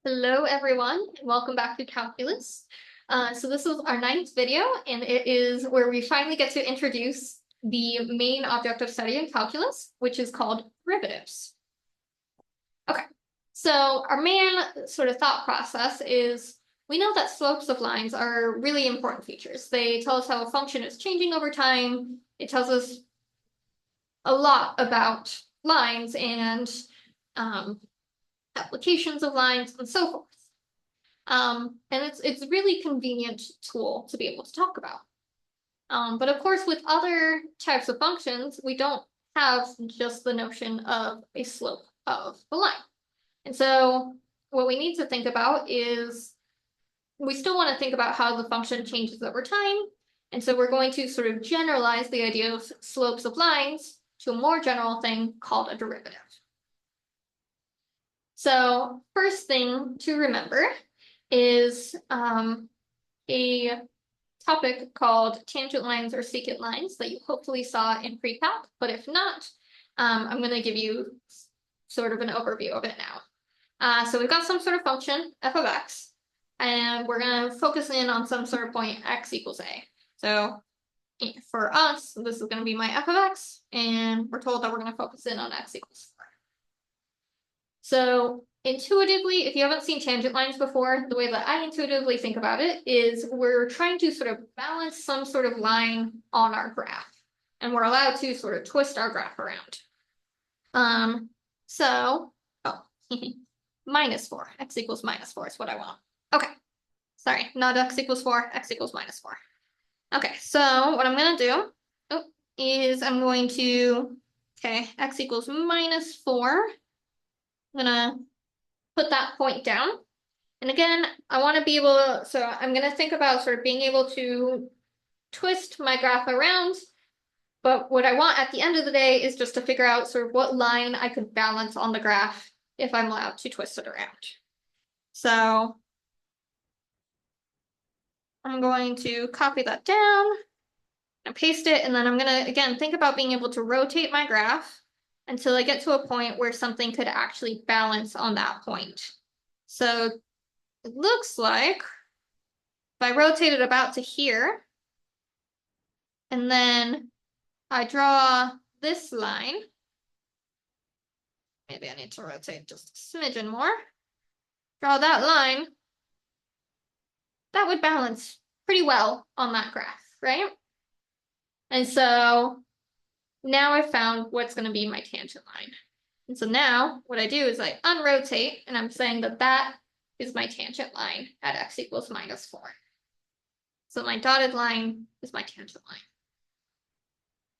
Hello, everyone, and welcome back to Calculus. So this is our ninth video, and it is where we finally get to introduce the main object of study in calculus, which is called derivatives. Okay, so our main sort of thought process is we know that slopes of lines are really important features. They tell us how a function is changing over time. It tells us a lot about lines and applications of lines and so forth. And it's a really convenient tool to be able to talk about. But of course, with other types of functions, we don't have just the notion of a slope of the line. And so what we need to think about is we still want to think about how the function changes over time. And so we're going to sort of generalize the idea of slopes of lines to a more general thing called a derivative. So first thing to remember is a topic called tangent lines or secant lines that you hopefully saw in pre-calc, but if not, I'm going to give you sort of an overview of it now. So we've got some sort of function, f of x, and we're going to focus in on some sort of point x equals a. So for us, this is going to be my f of x, and we're told that we're going to focus in on x equals 4. So intuitively, if you haven't seen tangent lines before, the way that I intuitively think about it is we're trying to sort of balance some sort of line on our graph, and we're allowed to sort of twist our graph around. -4, x equals -4 is what I want. Okay, sorry, not x equals 4, x equals -4. Okay, so what I'm gonna do is I'm going to, x equals -4. I'm gonna put that point down. And again, I want to be able to, so I'm going to think about sort of being able to twist my graph around. But what I want at the end of the day is just to figure out sort of what line I could balance on the graph if I'm allowed to twist it around. So I'm going to copy that down and paste it. And then I'm going to, again, think about being able to rotate my graph until I get to a point where something could actually balance on that point. So it looks like if I rotate it about to here, and then I draw this line, maybe I need to rotate just a smidgen more, draw that line, that would balance pretty well on that graph, right? And so now I've found what's going to be my tangent line. And so now what I do is I unrotate, and I'm saying that that is my tangent line at x equals -4. So my dotted line is my tangent line.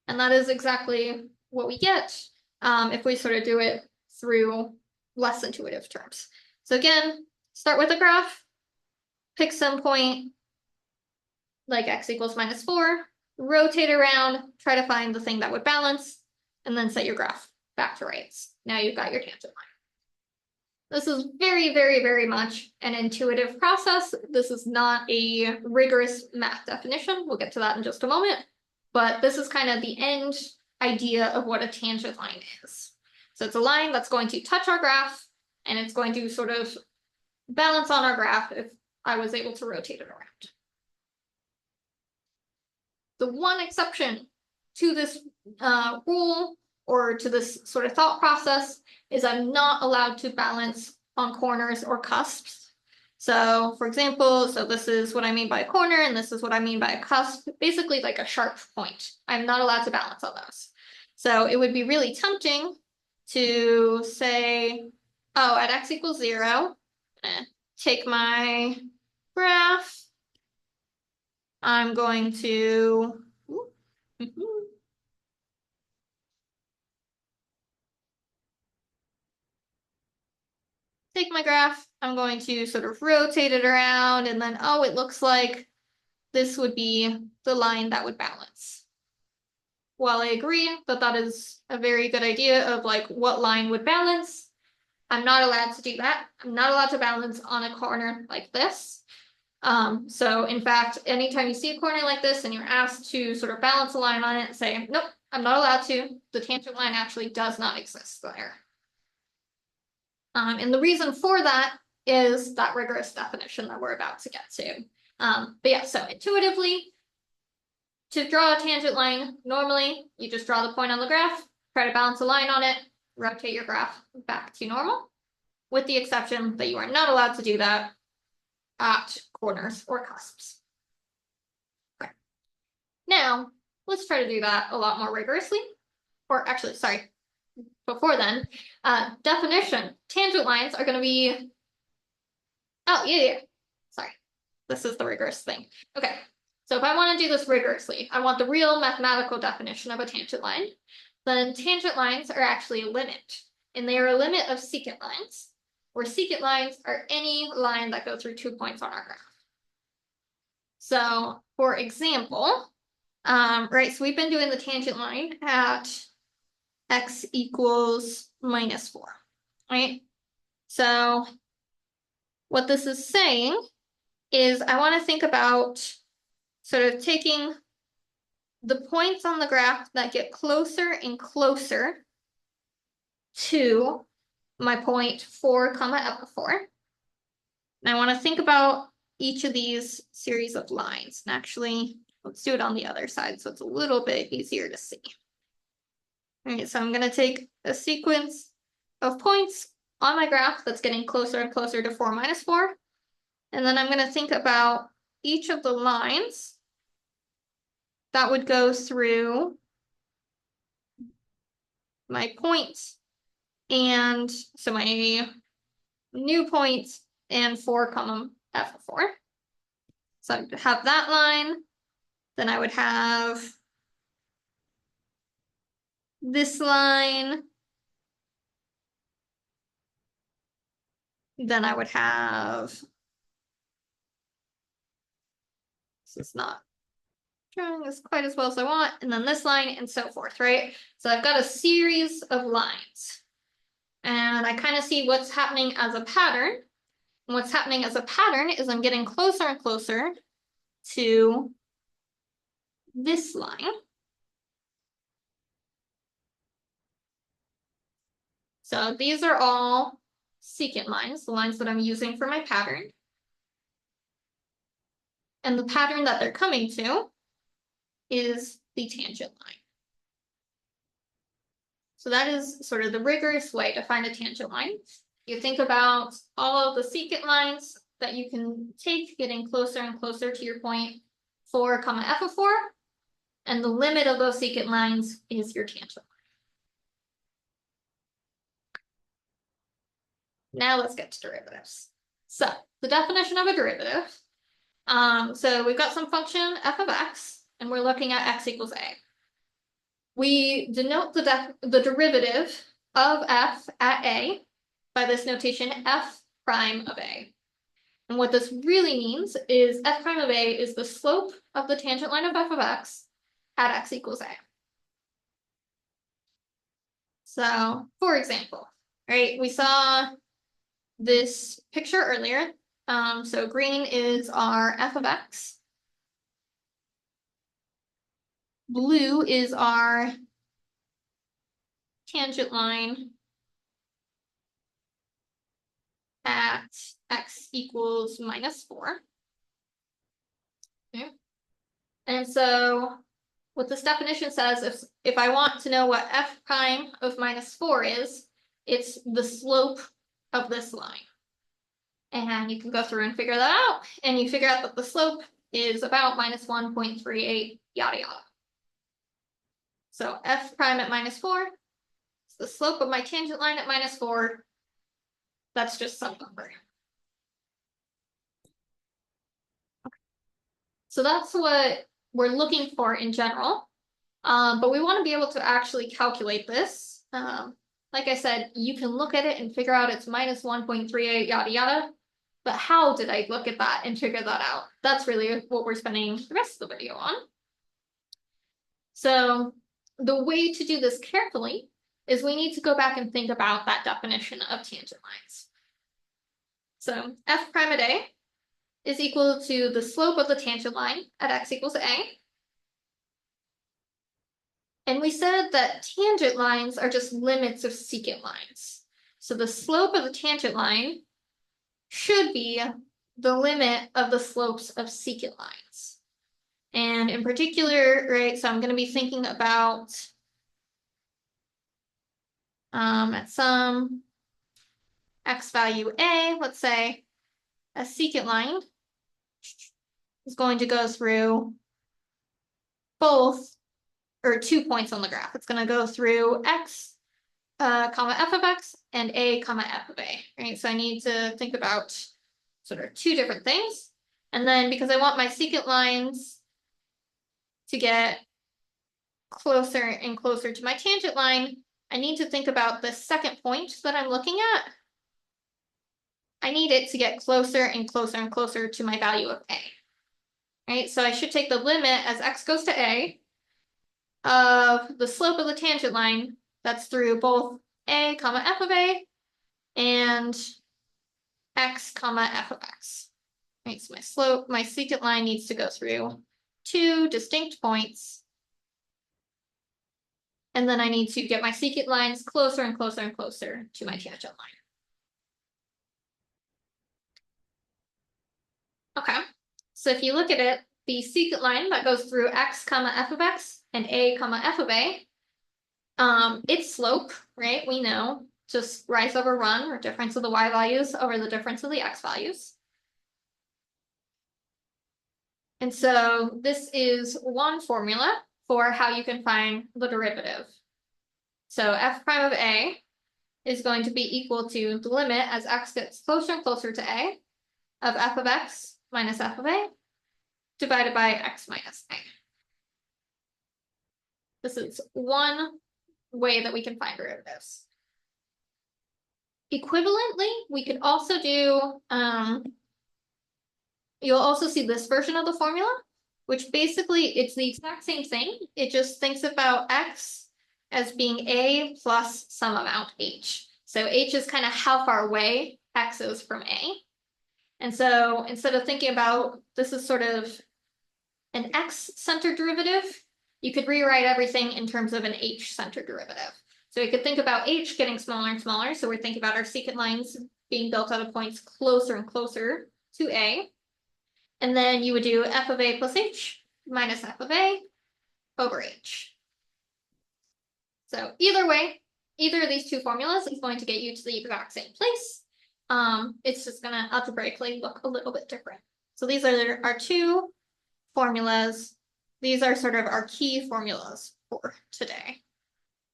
And that is exactly what we get if we sort of do it through less intuitive terms. So again, start with a graph, pick some point like x equals -4, rotate around, try to find the thing that would balance, and then set your graph back to rights. Now you've got your tangent line. This is very, very, very much an intuitive process. This is not a rigorous math definition. We'll get to that in just a moment. But this is kind of the end idea of what a tangent line is. So it's a line that's going to touch our graph, and it's going to sort of balance on our graph if I was able to rotate it around. The one exception to this rule or to this sort of thought process is I'm not allowed to balance on corners or cusps. So for example, so this is what I mean by a corner, and this is what I mean by a cusp, basically like a sharp point. I'm not allowed to balance on those. So it would be really tempting to say, oh, at x equals 0, I'm gonna take my graph. I'm going to take my graph, I'm going to sort of rotate it around, and then, oh, it looks like this would be the line that would balance. While I agree that that is a very good idea of like what line would balance, I'm not allowed to do that. I'm not allowed to balance on a corner like this. So in fact, anytime you see a corner like this and you're asked to sort of balance a line on it, say, nope, I'm not allowed to. The tangent line actually does not exist there. And the reason for that is that rigorous definition that we're about to get to. But yeah, so intuitively, to draw a tangent line, normally you just draw the point on the graph, try to balance a line on it, rotate your graph back to normal, with the exception that you are not allowed to do that at corners or cusps. Okay. Now, let's try to do that a lot more rigorously. Or actually, sorry, before then, definition, tangent lines are going to be, oh, yeah, sorry, this is the rigorous thing. Okay, so if I want to do this rigorously, I want the real mathematical definition of a tangent line, then tangent lines are actually a limit, and they are a limit of secant lines, where secant lines are any line that goes through 2 points on our graph. So, for example, right, so we've been doing the tangent line at x equals -4, right? So what this is saying is I want to think about sort of taking the points on the graph that get closer and closer to my point 4, f4. And I want to think about each of these series of lines. And actually, let's do it on the other side so it's a little bit easier to see. All right, so I'm going to take a sequence of points on my graph that's getting closer and closer to 4 - 4. And then I'm going to think about each of the lines that would go through my points. And so my new points and 4, f4. So I have that line. Then I would have this line. Then I would have, this is not drawing this quite as well as I want, and then this line and so forth, right? So I've got a series of lines. And I kind of see what's happening as a pattern. And what's happening as a pattern is I'm getting closer and closer to this line. So these are all secant lines, the lines that I'm using for my pattern. And the pattern that they're coming to is the tangent line. So that is sort of the rigorous way to find a tangent line. You think about all of the secant lines that you can take getting closer and closer to your point 4, f of 4, and the limit of those secant lines is your tangent line. Now let's get to derivatives. So the definition of a derivative. So we've got some function f of x, and we're looking at x equals a. We denote the derivative of f at a by this notation f prime of a. And what this really means is f prime of a is the slope of the tangent line of f of x at x equals a. So, for example, right, we saw this picture earlier. So green is our f of x. Blue is our tangent line at x equals -4. Okay. And so what this definition says, if I want to know what f prime of -4 is, it's the slope of this line. And you can go through and figure that out, and you figure out that the slope is about -1.38, yada yada. So f prime at -4 is the slope of my tangent line at -4. That's just some number. Okay. So that's what we're looking for in general. But we want to be able to actually calculate this. Like I said, you can look at it and figure out it's -1.38, yada yada. But how did I look at that and figure that out? That's really what we're spending the rest of the video on. So the way to do this carefully is we need to go back and think about that definition of tangent lines. So f prime at a is equal to the slope of the tangent line at x equals a. And we said that tangent lines are just limits of secant lines. So the slope of the tangent line should be the limit of the slopes of secant lines. And in particular, right, so I'm going to be thinking about at some x value a, let's say a secant line is going to go through both or 2 points on the graph. It's going to go through x, comma f of x and a, comma f of a, right? So I need to think about sort of 2 different things. And then because I want my secant lines to get closer and closer to my tangent line, I need to think about the second point that I'm looking at. I need it to get closer and closer and closer to my value of a, right? So I should take the limit as x goes to a of the slope of the tangent line that's through both a, comma f of a and x, comma f of x. Right, so my secant line needs to go through 2 distinct points. And then I need to get my secant lines closer and closer and closer to my tangent line. Okay, so if you look at it, the secant line that goes through x, comma f of x and a, comma f of a, its slope, right, we know, just rise over run, or difference of the y values over the difference of the x values. And so this is one formula for how you can find the derivative. So f prime of a is going to be equal to the limit as x gets closer and closer to a of f of x minus f of a divided by x minus a. This is one way that we can find derivatives. Equivalently, we could also do, you'll also see this version of the formula, which basically it's the exact same thing. It just thinks about x as being a plus some amount h. So h is kind of how far away x is from a. And so instead of thinking about this is sort of an x-centered derivative, you could rewrite everything in terms of an h-centered derivative. So we could think about h getting smaller and smaller. So we're thinking about our secant lines being built out of points closer and closer to a. And then you would do f of a plus h minus f of a over h. So either way, either of these 2 formulas is going to get you to the exact same place. It's just going to algebraically look a little bit different. So these are our 2 formulas. These are sort of our key formulas for today.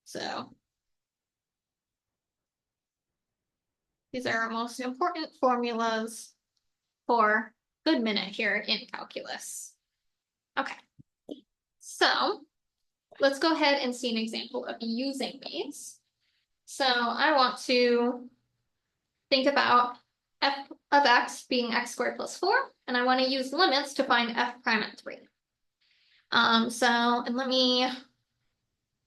So these are our most important formulas for a good minute here in calculus. Okay, so let's go ahead and see an example of using these. So I want to think about f of x being x squared plus 4, and I want to use limits to find f prime at 3. And let me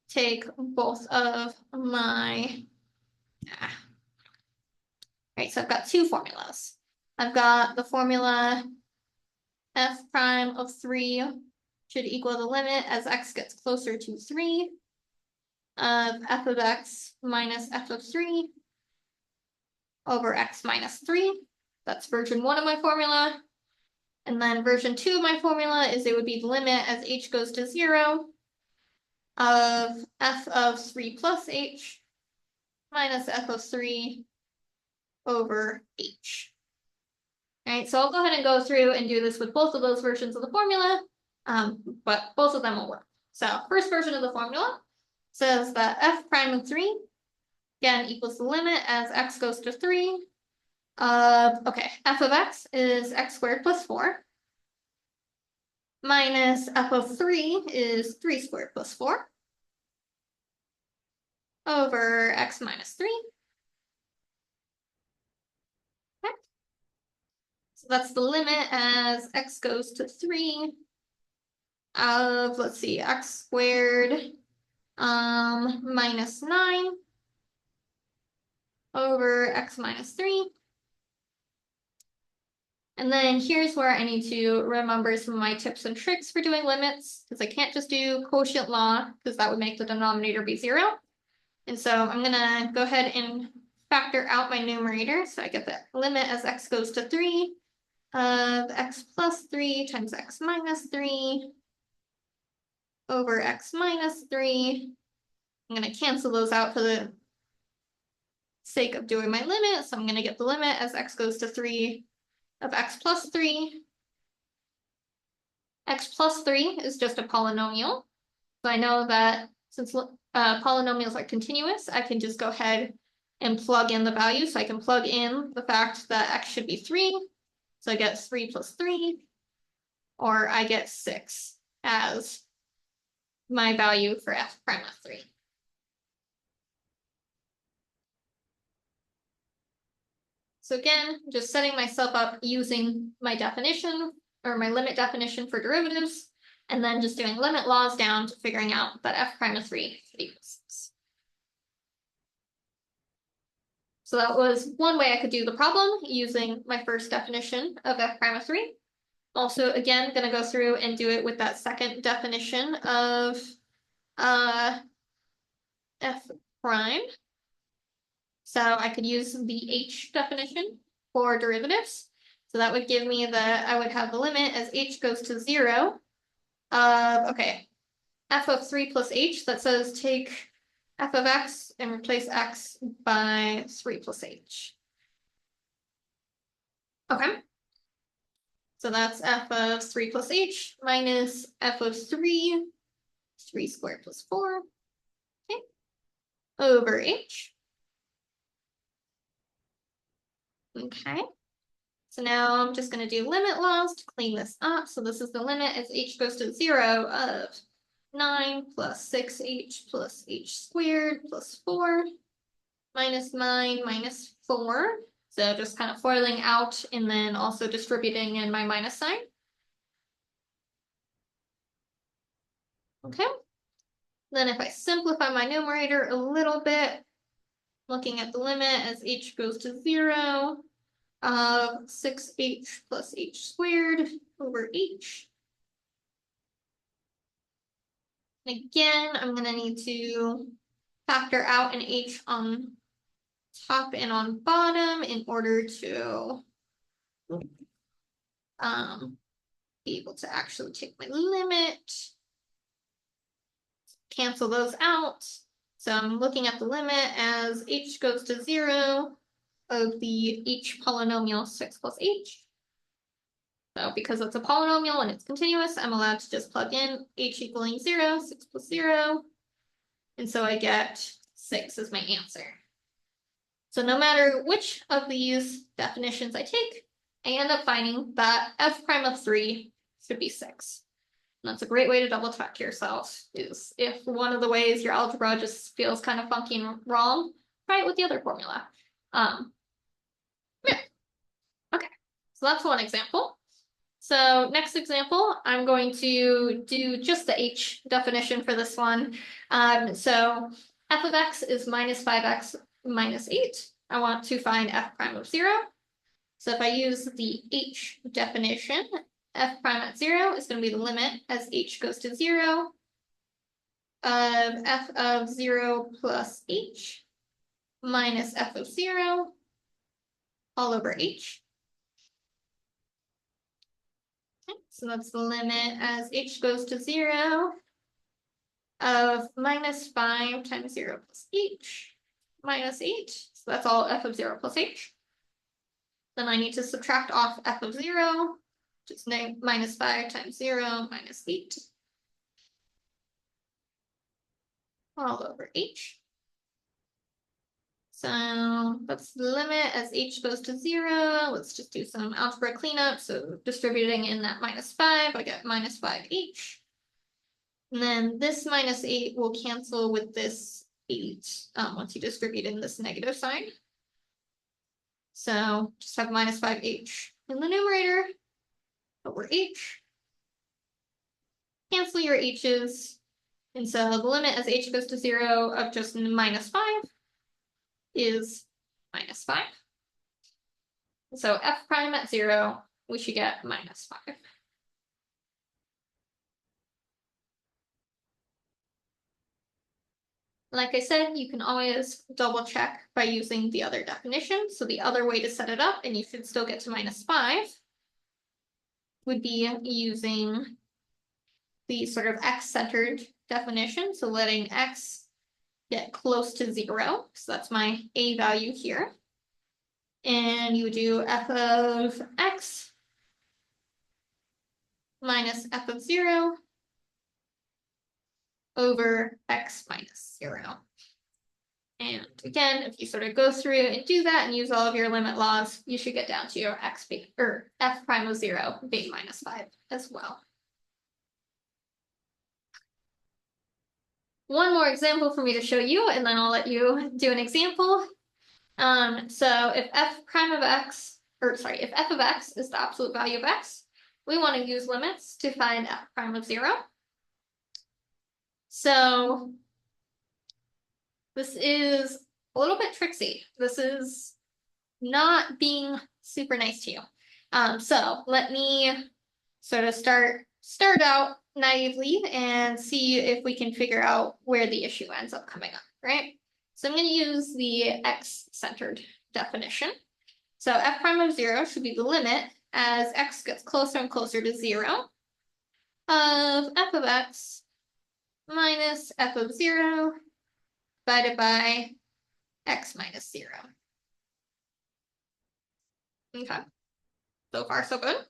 take both of my, right, so I've got 2 formulas. I've got the formula f prime of 3 should equal the limit as x gets closer to 3 of f of x minus f of 3 over x minus 3. That's version 1 of my formula. And then version 2 of my formula is it would be the limit as h goes to 0 of f of 3 plus h minus f of 3 over h. All right, so I'll go ahead and go through and do this with both of those versions of the formula, but both of them will work. So first version of the formula says that f prime of 3, again, equals the limit as x goes to 3 of, f of x is x squared plus 4, minus f of 3 is 3 squared plus 4, over x minus 3. Okay. So that's the limit as x goes to 3 of, let's see, x squared minus 9 over x minus 3. And then here's where I need to remember some of my tips and tricks for doing limits, because I can't just do quotient law, because that would make the denominator be 0. And so I'm going to go ahead and factor out my numerator. So I get the limit as x goes to 3 of x plus 3 times x minus 3 over x minus 3. I'm going to cancel those out for the sake of doing my limit. So I'm going to get the limit as x goes to 3 of x plus 3. X plus 3 is just a polynomial. So I know that since polynomials are continuous, I can just go ahead and plug in the value. So I can plug in the fact that x should be 3. So I get 3 plus 3, or I get 6 as my value for f prime of 3. So again, just setting myself up using my definition or my limit definition for derivatives, and then just doing limit laws down to figuring out that f prime of 3 equals 6. So that was one way I could do the problem using my first definition of f prime of 3. Also, again, going to go through and do it with that second definition of f prime. So I could use the h definition for derivatives. So that would give me I would have the limit as h goes to 0 of, okay, f of 3 plus h, that says take f of x and replace x by 3 plus h. Okay. So that's f of 3 plus h minus f of 3 squared plus 4, okay, over h. Okay. So now I'm just going to do limit laws to clean this up. So this is the limit as h goes to 0 of 9 plus 6h plus h squared plus 4 minus 9 minus 4. So just kind of foiling out and then also distributing in my minus sign. Okay. Then if I simplify my numerator a little bit, looking at the limit as h goes to 0 of 6h plus h squared over h. And again, I'm going to need to factor out an h on top and on bottom in order to be able to actually take my limit. Cancel those out. So I'm looking at the limit as h goes to 0 of the h polynomial 6 plus h. So because it's a polynomial and it's continuous, I'm allowed to just plug in h equaling 0, 6 plus 0. And so I get 6 as my answer. So no matter which of these definitions I take, I end up finding that f prime of 3 should be 6. And that's a great way to double check yourself, is if one of the ways your algebra just feels kind of funky and wrong, try it with the other formula. Yeah. Okay, so that's one example. So next example, I'm going to do just the h definition for this one. So f of x is minus 5x minus 8. I want to find f prime of 0. So if I use the h definition, f prime at 0 is going to be the limit as h goes to 0 of f of 0 plus h minus f of 0 all over h. Okay, so that's the limit as h goes to 0 of minus 5 times 0 plus h minus 8. So that's all f of 0 plus h. Then I need to subtract off f of 0, which is minus 5 times 0 minus 8 all over h. So that's the limit as h goes to 0. Let's just do some algebra cleanup. So distributing in that minus 5, I get minus 5h. And then this minus 8 will cancel with this 8 once you distribute in this negative sign. So just have minus 5h in the numerator over h. Cancel your h's. And so the limit as h goes to 0 of just minus 5 is minus 5. So f prime at 0, we should get minus 5. Like I said, you can always double check by using the other definition. So the other way to set it up, and you should still get to -5, would be using the sort of x-centered definition. So letting x get close to 0. So that's my a value here. And you would do f of x minus f of 0 over x minus 0. And again, if you sort of go through and do that and use all of your limit laws, you should get down to your x or f prime of 0 being -5 as well. One more example for me to show you, and then I'll let you do an example. So if f prime of x, or sorry, if f of x is the absolute value of x, we want to use limits to find f prime of 0. So this is a little bit tricksy. This is not being super nice to you. So let me sort of start out naively and see if we can figure out where the issue ends up coming up, right? So I'm going to use the x-centered definition. So f prime of 0 should be the limit as x gets closer and closer to 0 of f of x minus f of 0 divided by x minus 0. Okay, so far so good.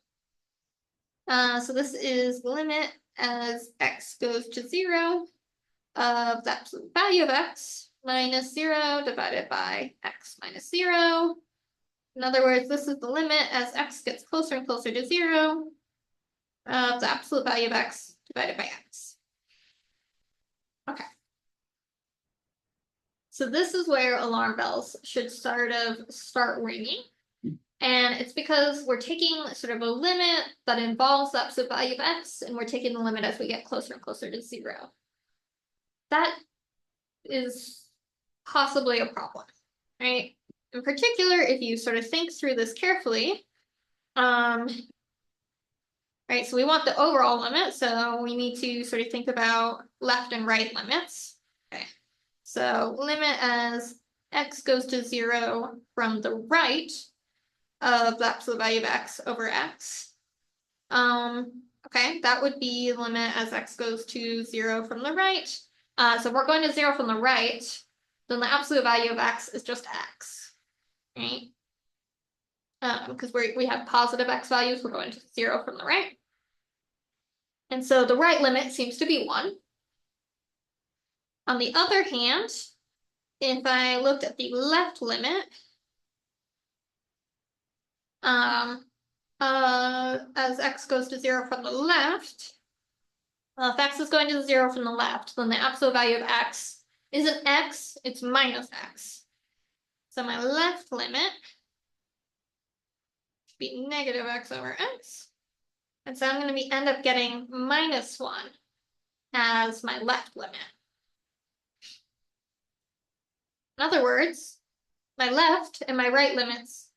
So this is the limit as x goes to 0 of the absolute value of x minus 0 divided by x minus 0. In other words, this is the limit as x gets closer and closer to 0 of the absolute value of x divided by x. Okay. So this is where alarm bells should start ringing. And it's because we're taking sort of a limit that involves the absolute value of x, and we're taking the limit as we get closer and closer to 0. That is possibly a problem, right? In particular, if you sort of think through this carefully, right, so we want the overall limit, so we need to sort of think about left and right limits. Okay, so limit as x goes to 0 from the right of the absolute value of x over x. Okay, that would be limit as x goes to 0 from the right. So if we're going to 0 from the right, then the absolute value of x is just x, right? Because we have positive x values, we're going to 0 from the right. And so the right limit seems to be 1. On the other hand, if I looked at the left limit, as x goes to 0 from the left, if x is going to 0 from the left, then the absolute value of x isn't x, it's minus x. So my left limit should be negative x over x. And so I'm going to end up getting -1 as my left limit. In other words, my left and my right limits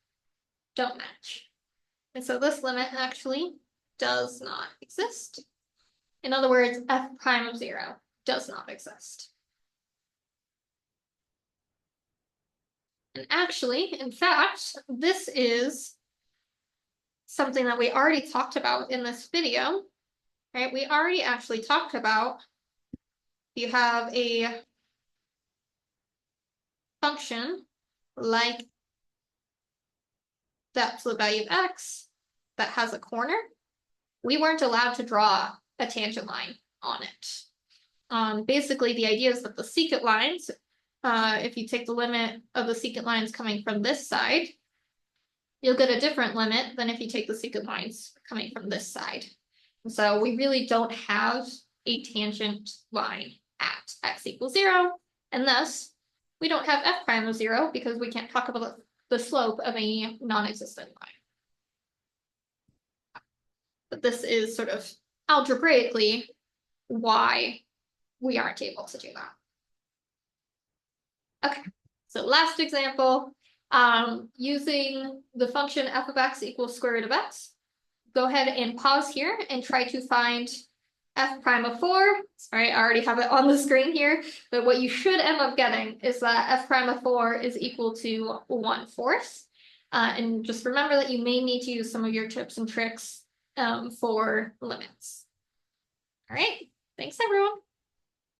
don't match. And so this limit actually does not exist. In other words, f prime of 0 does not exist. And actually, in fact, this is something that we already talked about in this video, right? We already actually talked about you have a function like the absolute value of x that has a corner. We weren't allowed to draw a tangent line on it. Basically, the idea is that the secant lines, if you take the limit of the secant lines coming from this side, you'll get a different limit than if you take the secant lines coming from this side. And so we really don't have a tangent line at x equals 0, and thus we don't have f prime of 0 because we can't talk about the slope of a non-existent line. But this is sort of algebraically why we aren't able to do that. Okay, so last example, using the function f of x equals square root of x. Go ahead and pause here and try to find f prime of 4. Sorry, I already have it on the screen here, but what you should end up getting is that f prime of 4 is equal to 1/4. And just remember that you may need to use some of your tips and tricks for limits. All right, thanks everyone.